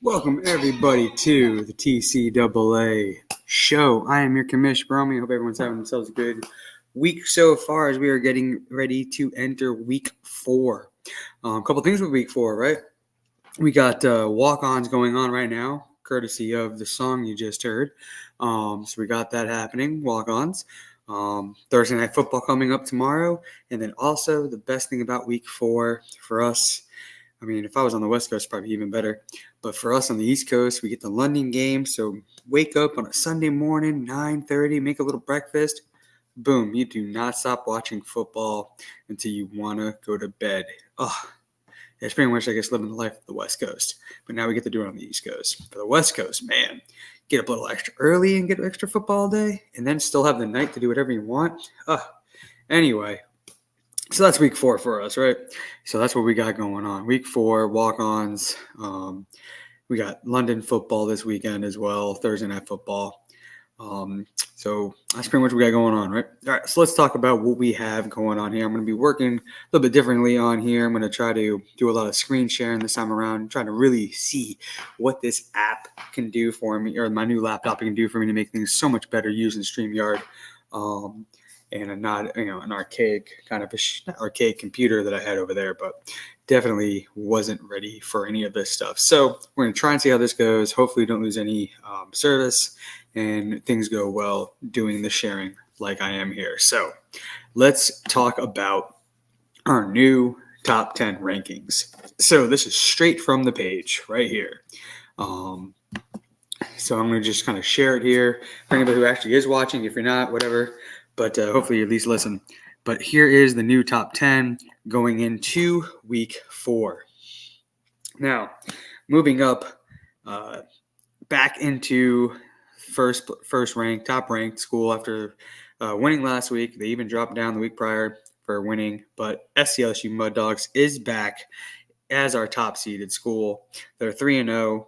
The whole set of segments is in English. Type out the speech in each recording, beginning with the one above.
Welcome everybody to the TCAA show. I am your Commish Bromy. I hope everyone's having themselves a good week so far as we are getting ready to enter week 4. A couple things with week 4, right? We got walk-ons going on right now, courtesy of the song you just heard. So we got that happening, walk-ons. Thursday night football coming up tomorrow. And then also the best thing about week 4 for us, I mean, if I was on the West Coast, probably even better. But for us on the East Coast, we get the London game. So wake up on a Sunday morning, 9:30, make a little breakfast. Boom, you do not stop watching football until you want to go to bed. It's pretty much, I guess, living the life of the West Coast. But now we get to do it on the East Coast. For the West Coast, man, get up a little extra early and get extra football day, and then still have the night to do whatever you want. Anyway. So that's week 4 for us, right? So that's what we got going on. Week 4, walk-ons. We got London football this weekend as well, Thursday night football. So that's pretty much what we got going on, right? All right, so let's talk about what we have going on here. I'm going to be working a little bit differently on here. I'm going to try to do a lot of screen sharing this time around, trying to really see what this app can do for me, or my new laptop can do for me to make things so much better using StreamYard. And not, an archaic kind of not archaic computer that I had over there, but definitely wasn't ready for any of this stuff. So we're going to try and see how this goes. Hopefully don't lose any service and things go well doing the sharing like I am here. So let's talk about our new top 10 rankings. So this is straight from the page right here. So I'm going to just kind of share it here for anybody who actually is watching. If you're not, whatever. But hopefully you at least listen. But here is the new top 10 going into week 4. Now, moving up back into first ranked, top ranked school after winning last week. They even dropped down the week prior for winning. But SCLSU Mud Dogs is back as our top seeded school. They're 3-0.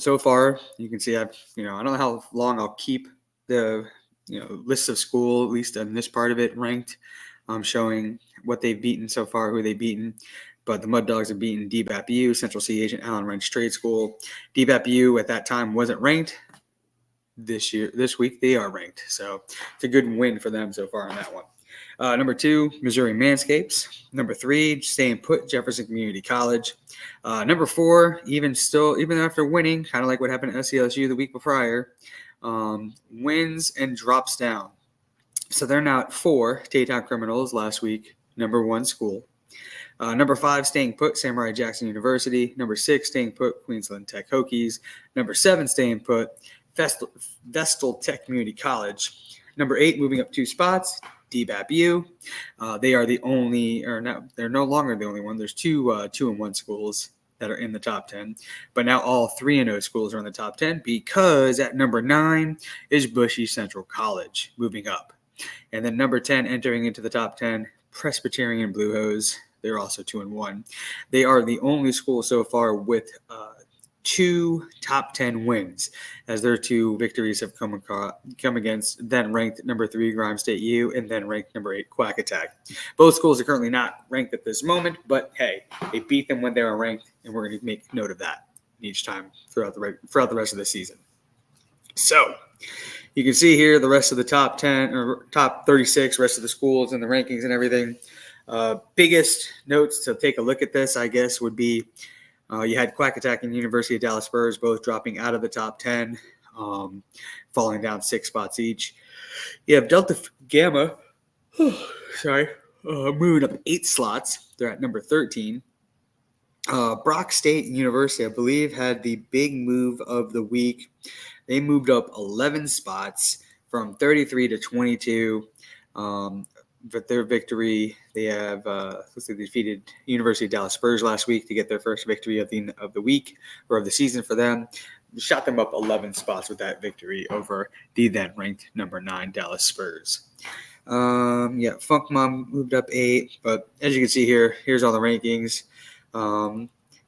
So far, you can see I don't know how long I'll keep the lists of school, at least in this part of it, ranked, showing what they've beaten so far, who they've beaten. But the Mud Dogs have beaten DBAPU, Central C Agent Allen Wrench Trade School. DBAPU at that time wasn't ranked. This week, they are ranked. So it's a good win for them so far on that one. Number 2, Missouri Manscapes. Number 3, staying put, Jefferson Community College. Number 4, even after winning, kind of like what happened at SCLSU the week prior, wins and drops down. So they're now at 4, Taytown Criminals last week, number 1 school. Number 5, staying put, Samurai Jackson University. Number 6, staying put, Queensland Tech Hokies. Number 7, staying put, Vestal Tech Community College. Number 8, moving up 2 spots, DBAPU. They are the only, or no, they're no longer the only one. There's 2-1 schools that are in the top 10, but now all 3-0 schools are in the top 10 because at number 9 is Bushy Central College moving up. And then number 10 entering into the top 10, Presbyterian Blue Hose. They're also 2-1. They are the only school so far with 2 top 10 wins, as their 2 victories have come against then ranked number 3 Grimes State U and then ranked number 8 Quack Attack. Both schools are currently not ranked at this moment, but hey, they beat them when they were ranked, and we're going to make note of that each time throughout the rest of the season. So you can see here the rest of the top 10 or top 36, rest of the schools and the rankings and everything. Biggest notes to take a look at this, I guess, would be you had Quack Attack and University of Dallas Spurs both dropping out of the top 10, falling down 6 spots each. You have Delta Gamma, moving up 8 slots. They're at number 13. Brock State University, I believe, had the big move of the week. They moved up 11 spots from 33 to 22. But their victory, they have they defeated University of Dallas Spurs last week to get their first victory of the week or of the season for them. Shot them up 11 spots with that victory over the then ranked number 9 Dallas Spurs. Funk Mom moved up 8, but as you can see here, here's all the rankings.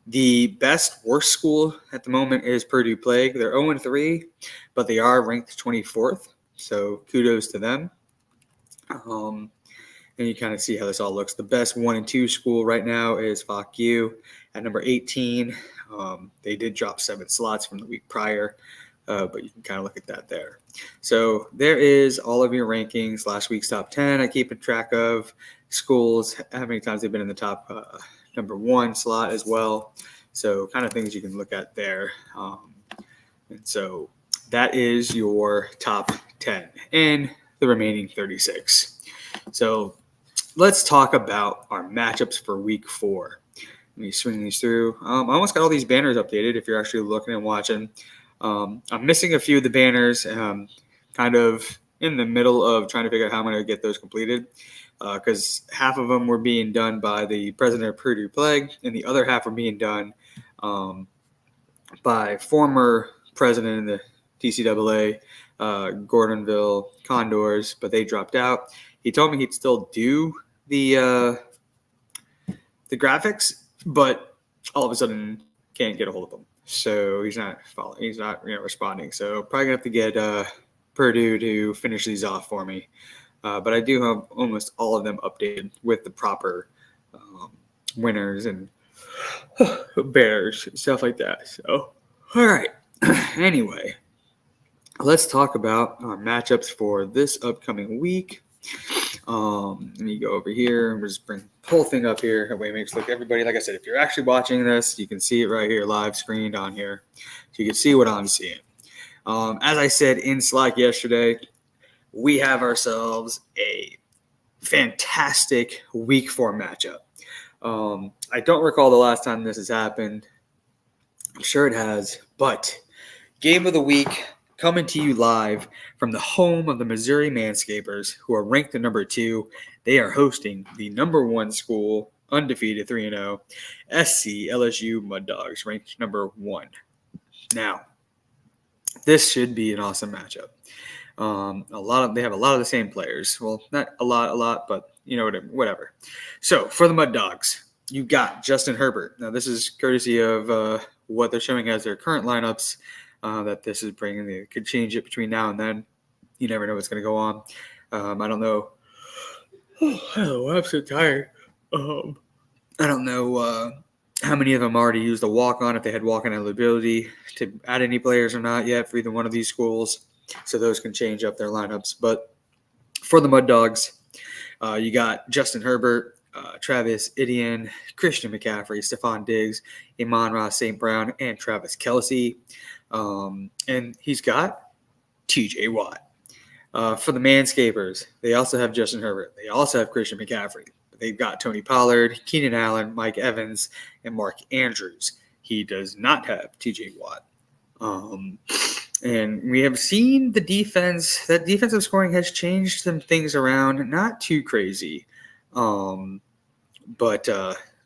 The best worst school at the moment is Purdue Plague. They're 0-3, but they are ranked 24th, so kudos to them. and you kind of see how this all looks. The best 1 and 2 school right now is Fuck You at number 18. They did drop 7 slots from the week prior, but you can kind of look at that there. So there is all of your rankings, last week's top 10. I keep a track of schools, how many times they've been in the top number 1 slot as well. So kind of things you can look at there. And so that is your top 10 and the remaining 36. So let's talk about our matchups for week 4. Let me swing these through. I almost got all these banners updated if you're actually looking and watching. I'm missing a few of the banners, kind of in the middle of trying to figure out how I'm going to get those completed, because half of them were being done by the president of Purdue Plague, and the other half were being done by former president of the TCAA, Gordonville Condors, but they dropped out. He told me he'd still do the graphics, but all of a sudden can't get a hold of them. So he's not following. He's not responding. So probably gonna have to get Purdue to finish these off for me. But I do have almost all of them updated with the proper winners and bears, stuff like that. So all right. Anyway, let's talk about our matchups for this upcoming week. Let me go over here and we'll just bring the whole thing up here. That way it makes look everybody. Like I said, if you're actually watching this, you can see it right here, live screened on here. So you can see what I'm seeing. As I said in Slack yesterday, we have ourselves a fantastic week 4 matchup. I don't recall the last time this has happened. I'm sure it has, but game of the week coming to you live from the home of the Missouri Manscapers, who are ranked at number 2. They are hosting the number 1 school, undefeated 3-0, SC LSU Mud Dogs, ranked number 1. Now, this should be an awesome matchup. They have a lot of the same players. Well, not a lot, but whatever. So for the Mud Dogs, you got Justin Herbert. Now this is courtesy of what they're showing as their current lineups. That this is bringing. They could change it between now and then. You never know what's going to go on. I don't know. Oh, I'm so tired. I don't know how many of them already used the walk-on, if they had walk-on eligibility to add any players or not yet for either one of these schools. So those can change up their lineups. But for the Mud Dogs, you got Justin Herbert, Travis Etienne, Christian McCaffrey, Stephon Diggs, Amon-Ra St. Brown, and Travis Kelce. And he's got TJ Watt. For the Manscapers, they also have Justin Herbert. They also have Christian McCaffrey. They've got Tony Pollard, Keenan Allen, Mike Evans, and Mark Andrews. He does not have TJ Watt. And we have seen the defense. That defensive scoring has changed some things around. Not too crazy. But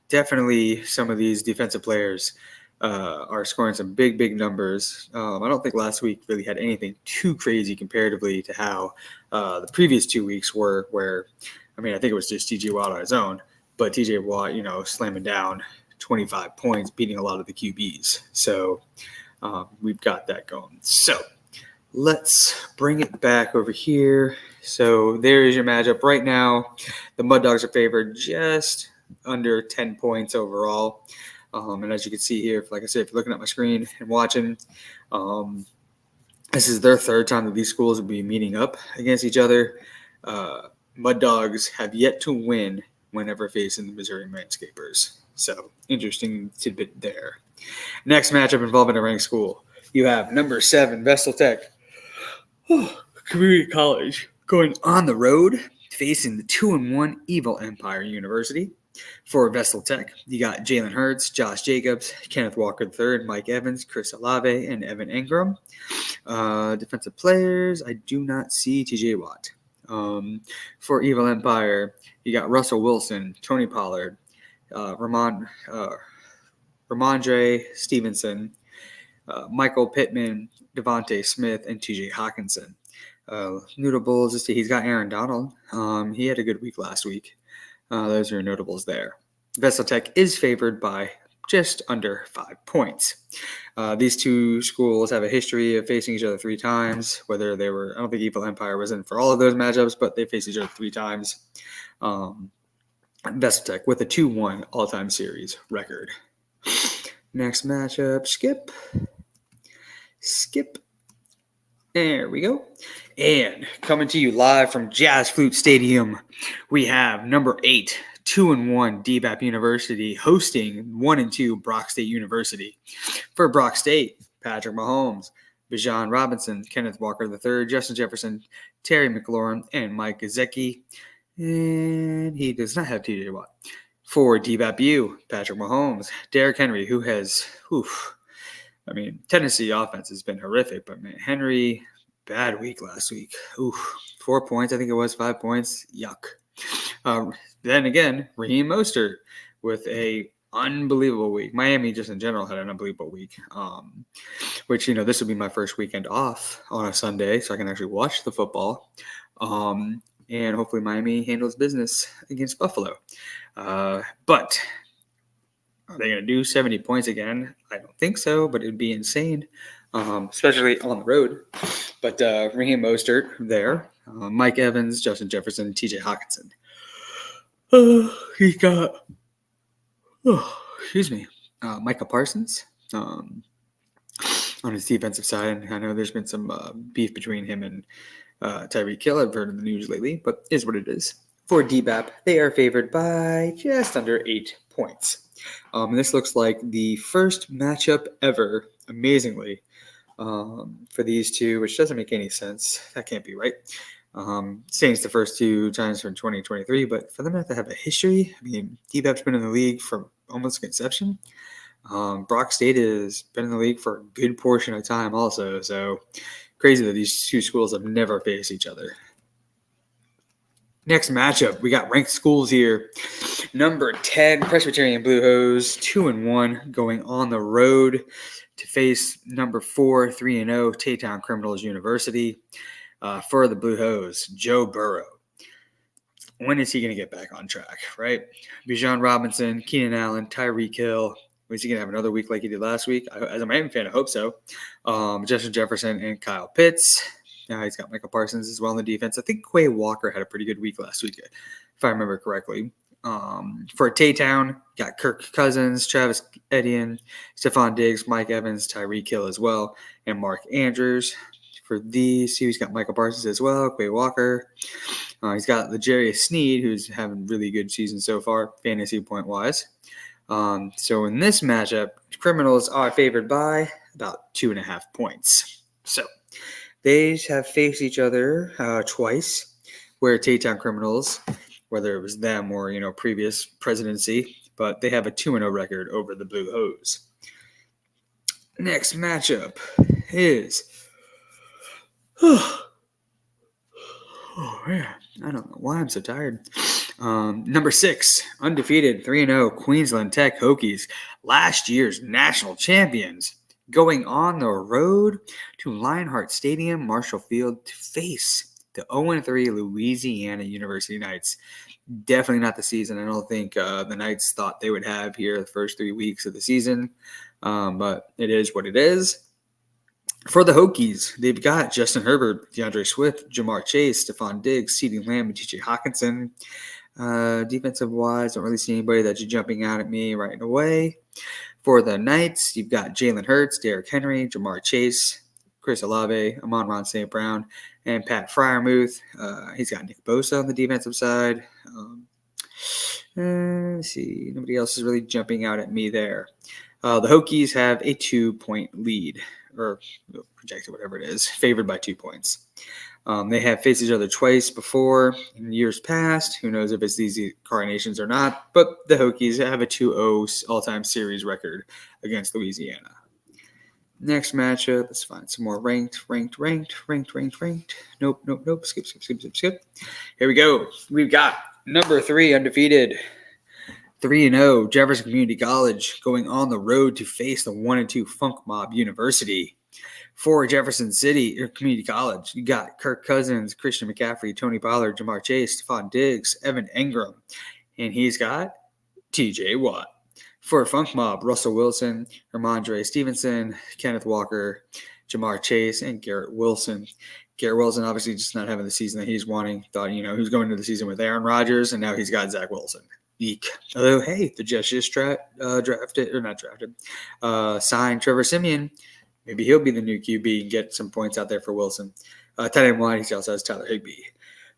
definitely some of these defensive players are scoring some big numbers. I don't think last week really had anything too crazy comparatively to how the previous 2 weeks were, where, I think it was just TJ Watt on his own, but TJ Watt, slamming down 25 points, beating a lot of the QBs. So we've got that going. So let's bring it back over here. So there is your matchup. Right now, the Mud Dogs are favored just under 10 points overall. And as you can see here, like I said, if you're looking at my screen and watching, this is their third time that these schools will be meeting up against each other. Mud Dogs have yet to win whenever facing the Missouri Manscapers. So interesting tidbit there. Next matchup involving a ranked school. You have number 7, Vestal Tech Community College going on the road facing the 2-1 Evil Empire University. For Vestal Tech, you got Jalen Hurts, Josh Jacobs, Kenneth Walker III, Mike Evans, Chris Olave, and Evan Engram. Defensive players, I do not see TJ Watt. For Evil Empire, you got Russell Wilson, Tony Pollard, Ramondre Stevenson, Michael Pittman, Devontae Smith, and TJ Hawkinson. Notables, he's got Aaron Donald. He had a good week last week. Those are notables there. Vestal Tech is favored by just under 5 points. These two schools have a history of facing each other 3 times, whether they were, I don't think Evil Empire was in for all of those matchups, but they faced each other 3 times. Best Tech with a 2-1 all-time series record. Next matchup, skip. There we go. And coming to you live from Jazz Flute Stadium, we have number 8, 2-1 DBAP University hosting 1-2 Brock State University. For Brock State, Patrick Mahomes, Bijan Robinson, Kenneth Walker III, Justin Jefferson, Terry McLaurin, and Mike Gesicki. And he does not have TJ Watt. For DBAP, Patrick Mahomes, Derrick Henry, who has, Tennessee offense has been horrific, but man, Henry, bad week last week. 4 points, I think it was 5 points. Yuck. Then again, Raheem Mostert with a unbelievable week. Miami just in general had an unbelievable week, which, this will be my first weekend off on a Sunday, so I can actually watch the football. And hopefully Miami handles business against Buffalo. But are they going to do 70 points again? I don't think so, but it would be insane, especially on the road. But Raheem Mostert there, Mike Evans, Justin Jefferson, TJ Hawkinson. He got, Micah Parsons on his defensive side. And I know there's been some beef between him and Tyreek Hill. I've heard in the news lately, but is what it is. For DBAP, they are favored by just under 8 points. And this looks like the first matchup ever, amazingly, for these two, which doesn't make any sense. That can't be right. Saying it's the first 2 times from 2023, but for them not to have a history, DBAP's been in the league from almost conception. Brock State has been in the league for a good portion of time also, so crazy that these two schools have never faced each other. Next matchup, we got ranked schools here. Number 10, Presbyterian Blue Hose, 2-1, going on the road to face number 4, 3-0, Taytown Criminals University. For the Blue Hose, Joe Burrow. When is he going to get back on track, right? Bijan Robinson, Keenan Allen, Tyreek Hill. Is he going to have another week like he did last week? As a Miami fan, I hope so. Justin Jefferson and Kyle Pitts. He's got Michael Parsons as well on the defense. I think Quay Walker had a pretty good week last week, if I remember correctly. For Taytown, got Kirk Cousins, Travis Etienne, Stephon Diggs, Mike Evans, Tyreek Hill as well, and Mark Andrews. For these, he's got Michael Parsons as well, Quay Walker. He's got L'Jarius Sneed, who's having really good season so far, fantasy point-wise. So in this matchup, Criminals are favored by about 2.5 points. So they have faced each other twice, where Taytown Criminals, whether it was them or previous presidency, but they have a 2-0 record over the Blue Hose. Next matchup is, oh man, I don't know why I'm so tired. Number 6, undefeated 3-0 Queensland Tech Hokies, last year's national champions, going on the road to Lionheart Stadium, Marshall Field, to face the 0-3 Louisiana University Knights. Definitely not the season I don't think the Knights thought they would have here the first 3 weeks of the season, but it is what it is. For the Hokies, they've got Justin Herbert, DeAndre Swift, Jamar Chase, Stephon Diggs, CeeDee Lamb, and TJ Hawkinson. Defensive-wise, don't really see anybody that's jumping out at me right away. For the Knights, you've got Jalen Hurts, Derrick Henry, Jamar Chase, Chris Olave, Amon-Ra St. Brown, and Pat Freiermuth. He's got Nick Bosa on the defensive side. Let's see. Nobody else is really jumping out at me there. The Hokies have a 2-point lead, or projected, whatever it is, favored by 2 points. They have faced each other twice before in years past. Who knows if it's these incarnations or not, but the Hokies have a 2-0 all-time series record against Louisiana. Next matchup, let's find some more ranked. Nope. Skip. Here we go. We've got number 3 undefeated 3-0 Jefferson Community College going on the road to face the 1-2 Funk Mob University. For Jefferson City Community College, you got Kirk Cousins, Christian McCaffrey, Tony Pollard, Jamar Chase, Stephon Diggs, Evan Engram, and he's got TJ Watt. For Funk Mob, Russell Wilson, Ramondre Stevenson, Kenneth Walker, Jamar Chase, and Garrett Wilson. Garrett Wilson obviously just not having the season that he's wanting. Thought, he was going into the season with Aaron Rodgers, and now he's got Zach Wilson. Eek. Although, hey, the Jets just signed Trevor Siemian. Maybe he'll be the new QB and get some points out there for Wilson. Tight end one, he also has Tyler Higbee.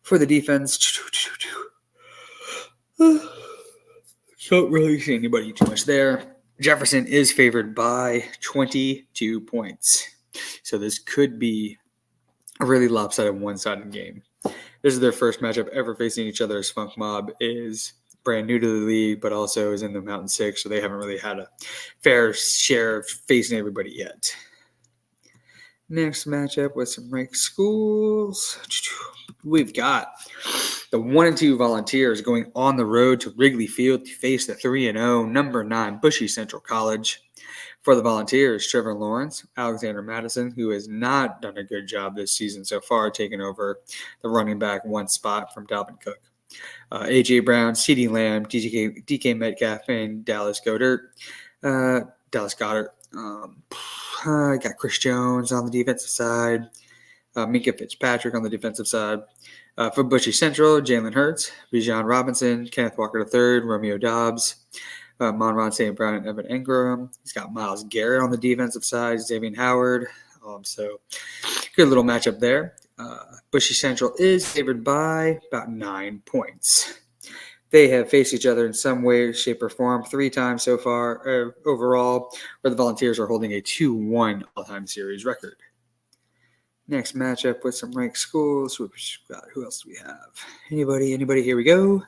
For the defense, don't really see anybody too much there. Jefferson is favored by 22 points. So this could be a really lopsided one-sided game. This is their first matchup ever facing each other, as Funk Mob is brand new to the league, but also is in the Mountain Six, so they haven't really had a fair share of facing everybody yet. Next matchup with some ranked schools. We've got the 1-2 Volunteers going on the road to Wrigley Field to face the 3-0 number 9 Bushy Central College. For the Volunteers, Trevor Lawrence, Alexander Madison, who has not done a good job this season so far, taking over the running back one spot from Dalvin Cook. A.J. Brown, CeeDee Lamb, DK Metcalf, and Dallas Goedert. I got Chris Jones on the defensive side. Minka Fitzpatrick on the defensive side. For Bushy Central, Jalen Hurts, Bijan Robinson, Kenneth Walker III, Romeo Dobbs, Monron St. Brown, and Evan Ingram. He's got Myles Garrett on the defensive side, Xavier Howard. So good little matchup there. Bushy Central is favored by about 9 points. They have faced each other in some way, shape, or form 3 times so far overall, where the Volunteers are holding a 2-1 all-time series record. Next matchup with some ranked schools. Who else do we have? Anybody? Here we go.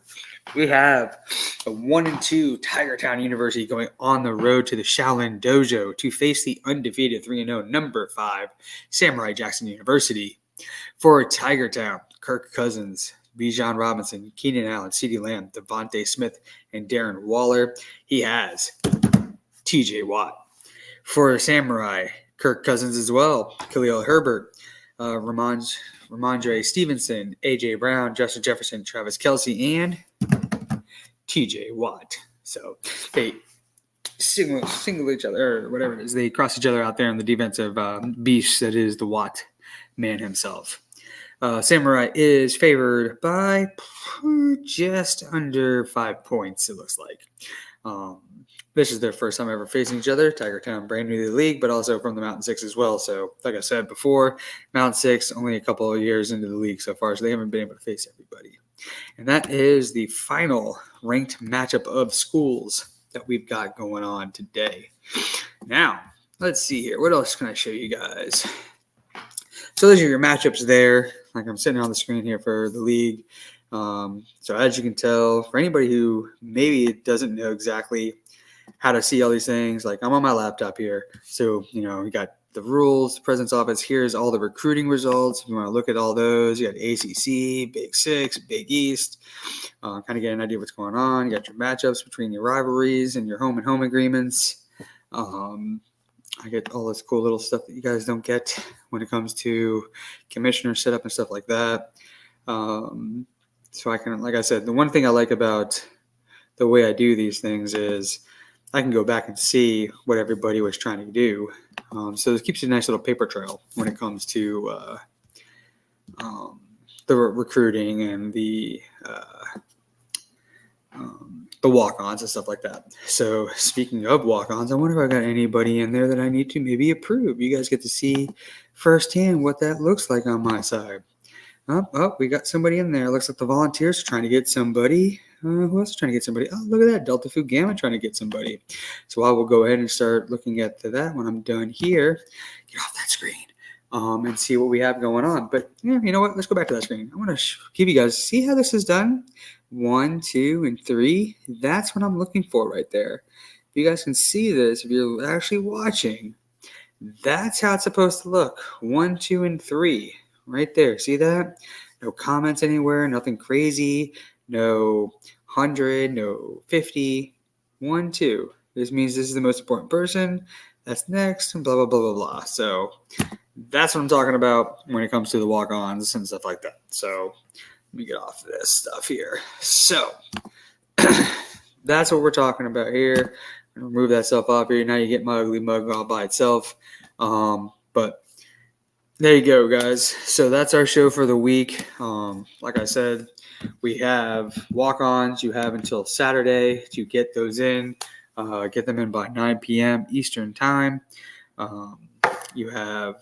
We have the 1-2 Tigertown University going on the road to the Shaolin Dojo to face the undefeated 3-0 number 5 Samurai Jackson University. For Tigertown, Kirk Cousins, Bijan Robinson, Keenan Allen, CeeDee Lamb, Devontae Smith, and Darren Waller. He has TJ Watt. For Samurai, Kirk Cousins as well, Khalil Herbert, Ramondre Stevenson, A.J. Brown, Justin Jefferson, Travis Kelce, and TJ Watt. So they single each other, or whatever it is. They cross each other out there on the defensive beast that is the Watt man himself. Samurai is favored by just under 5 points, it looks like. This is their first time ever facing each other. Tigertown, brand new to the league, but also from the Mountain Six as well. So, like I said before, Mountain Six only a couple of years into the league so far, so they haven't been able to face everybody. And that is the final ranked matchup of schools that we've got going on today. Now, let's see here. What else can I show you guys? So those are your matchups there. Like I'm sitting on the screen here for the league. So as you can tell, for anybody who maybe doesn't know exactly how to see all these things, like I'm on my laptop here. So, we got the rules, the President's Office. Here's all the recruiting results. If you want to look at all those, you got ACC, Big Six, Big East. Kind of get an idea of what's going on. You got your matchups between your rivalries and your home and home agreements. I get all this cool little stuff that you guys don't get when it comes to commissioner setup and stuff like that. So I can, like I said, the one thing I like about the way I do these things is I can go back and see what everybody was trying to do. So it keeps you a nice little paper trail when it comes to the recruiting and the walk-ons and stuff like that. So speaking of walk-ons, I wonder if I got anybody in there that I need to maybe approve. You guys get to see firsthand what that looks like on my side. Oh, we got somebody in there. Looks like the Volunteers are trying to get somebody. Who else is trying to get somebody? Oh, look at that. Delta Phi Gamma trying to get somebody. So I will go ahead and start looking at that when I'm done here. Get off that screen and see what we have going on. But yeah, you know what? Let's go back to that screen. I want to give you guys, see how this is done? 1, 2, and 3. That's what I'm looking for right there. If you guys can see this, if you're actually watching, that's how it's supposed to look. 1, 2, and 3. Right there. See that? No comments anywhere. Nothing crazy. No 100. No 50. 1, 2. This means this is the most important person. That's next. And blah, blah, blah, blah, blah. So that's what I'm talking about when it comes to the walk-ons and stuff like that. So let me get off this stuff here. So that's what we're talking about here. remove that stuff off here. Now you get my ugly mug all by itself. But there you go, guys. So that's our show for the week. Like I said, we have walk-ons. You have until Saturday to get those in. Get them in by 9 p.m. Eastern time. You have,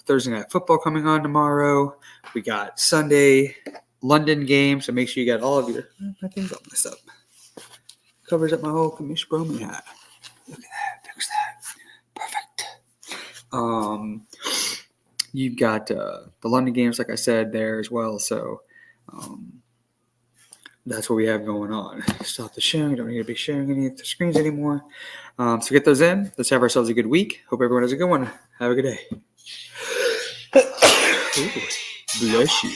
Thursday Night Football coming on tomorrow. We got Sunday London game, so make sure you got all of your. My thing's all messed up. Covers up my whole Commish Bromy hat. Look at that. Fix that. Perfect. You've got the London games, like I said, there as well. So that's what we have going on. Stop the sharing. Don't need to be sharing any of the screens anymore. So get those in. Let's have ourselves a good week. Hope everyone has a good one. Have a good day. Ooh, bless you.